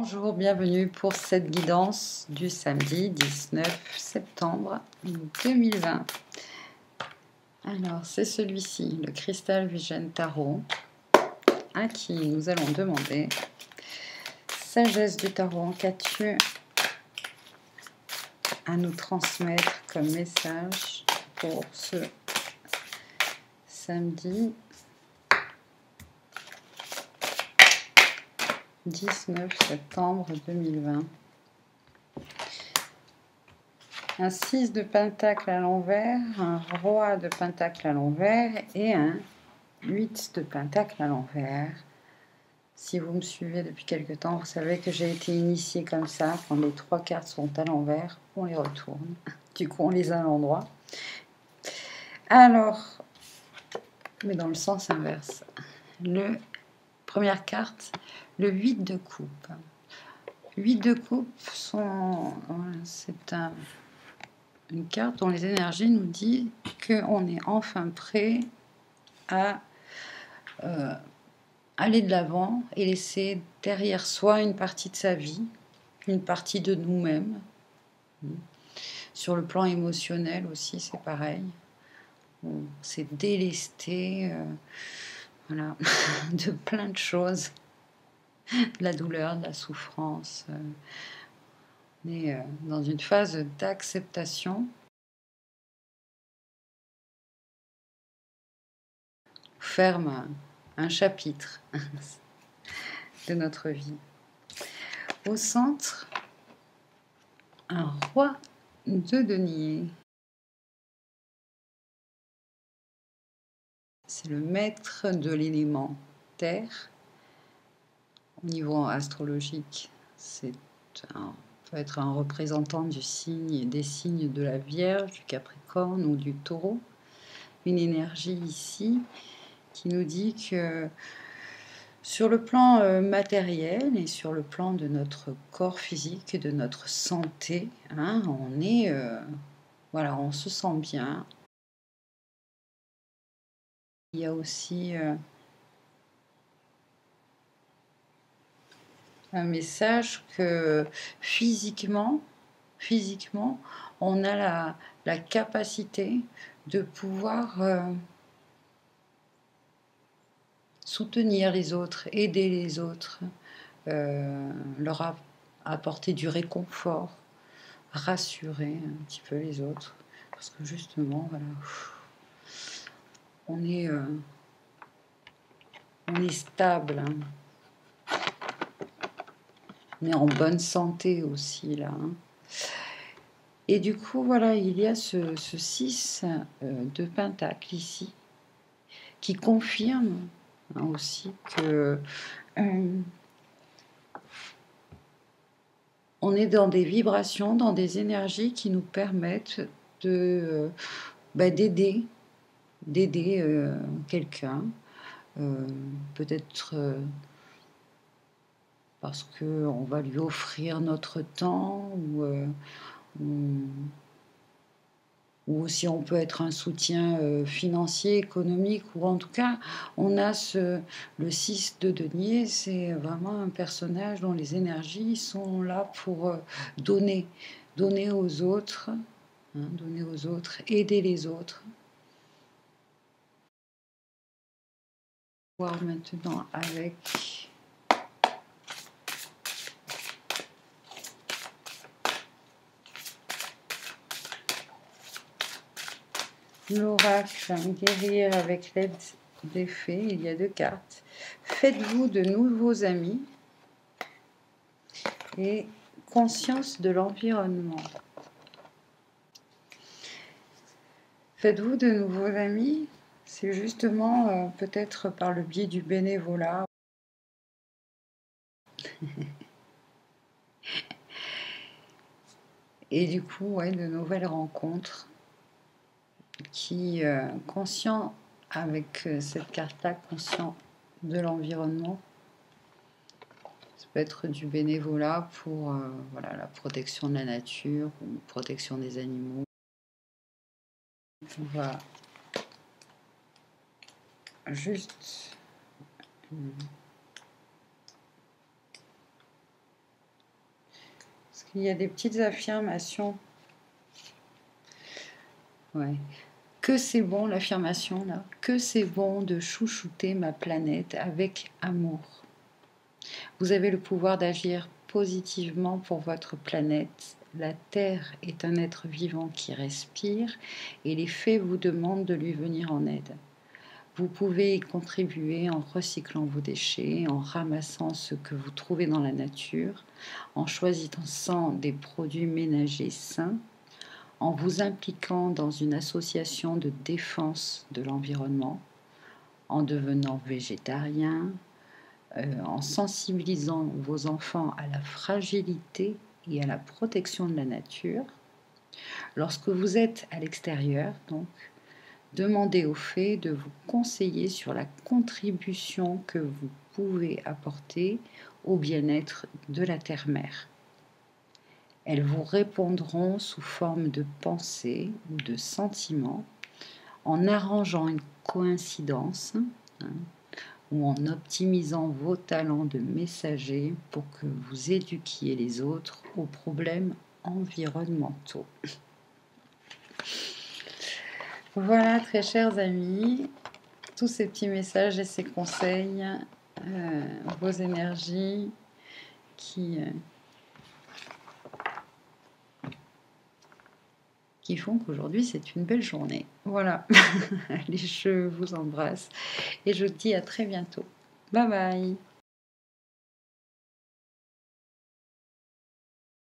Bonjour, bienvenue pour cette guidance du samedi 19 septembre 2020. Alors, c'est celui-ci, le Crystal Vision Tarot, à qui nous allons demander sagesse du tarot. Qu'as-tu à nous transmettre comme message pour ce samedi 19 septembre 2020. Un 6 de pentacle à l'envers, un roi de pentacle à l'envers et un 8 de pentacle à l'envers. Si vous me suivez depuis quelque temps, vous savez que j'ai été initiée comme ça. Quand les trois cartes sont à l'envers, on les retourne. Du coup, on les a à l'endroit. Alors, mais dans le sens inverse. Première carte, le 8 de coupe. 8 de coupe, c'est une carte dont les énergies nous disent qu'on est enfin prêt à aller de l'avant et laisser derrière soi une partie de sa vie, une partie de nous-mêmes. Sur le plan émotionnel aussi, c'est pareil. On s'est délesté voilà, de plein de choses, de la douleur, de la souffrance. On est dans une phase d'acceptation. Ferme un chapitre de notre vie. Au centre, un roi de denier. C'est le maître de l'élément terre. Au niveau astrologique, peut être un représentant du signe, des signes de la Vierge, du Capricorne ou du Taureau. Une énergie ici qui nous dit que sur le plan matériel et sur le plan de notre corps physique, de notre santé, on est, voilà, on se sent bien. Il y a aussi un message que physiquement, on a la capacité de pouvoir soutenir les autres, aider les autres, leur apporter du réconfort, rassurer un petit peu les autres. Parce que justement, voilà, on est stable, on est en bonne santé aussi là. Et du coup, voilà, il y a ce 6 de pentacle ici, qui confirme aussi que on est dans des vibrations, dans des énergies qui nous permettent d'aider quelqu'un, peut-être parce qu'on va lui offrir notre temps ou si on peut être un soutien financier, économique, ou en tout cas, on a le 6 de denier, c'est vraiment un personnage dont les énergies sont là pour donner aux autres, aider les autres. On va voir maintenant avec l'oracle guérir avec l'aide des fées. Il y a 2 cartes. Faites-vous de nouveaux amis et conscience de l'environnement. Faites-vous de nouveaux amis, c'est justement peut-être par le biais du bénévolat. Et du coup, de nouvelles rencontres qui, conscient avec cette carte-là, conscient de l'environnement, ça peut être du bénévolat pour voilà, la protection de la nature ou la protection des animaux. On va juste Il y a des petites affirmations. Ouais. Que c'est bon l'affirmation là. Que c'est bon de chouchouter ma planète avec amour. Vous avez le pouvoir d'agir positivement pour votre planète. La Terre est un être vivant qui respire et les faits vous demandent de lui venir en aide. Vous pouvez y contribuer en recyclant vos déchets, en ramassant ce que vous trouvez dans la nature, en choisissant des produits ménagers sains, en vous impliquant dans une association de défense de l'environnement, en devenant végétarien, en sensibilisant vos enfants à la fragilité et à la protection de la nature. Lorsque vous êtes à l'extérieur, donc, demandez aux fées de vous conseiller sur la contribution que vous pouvez apporter au bien-être de la terre-mère. Elles vous répondront sous forme de pensées ou de sentiments, en arrangeant une coïncidence, ou en optimisant vos talents de messager pour que vous éduquiez les autres aux problèmes environnementaux. Voilà, très chers amis, tous ces petits messages et ces conseils, vos énergies qui font qu'aujourd'hui c'est une belle journée. Voilà, allez, je vous embrasse et je vous dis à très bientôt. Bye bye.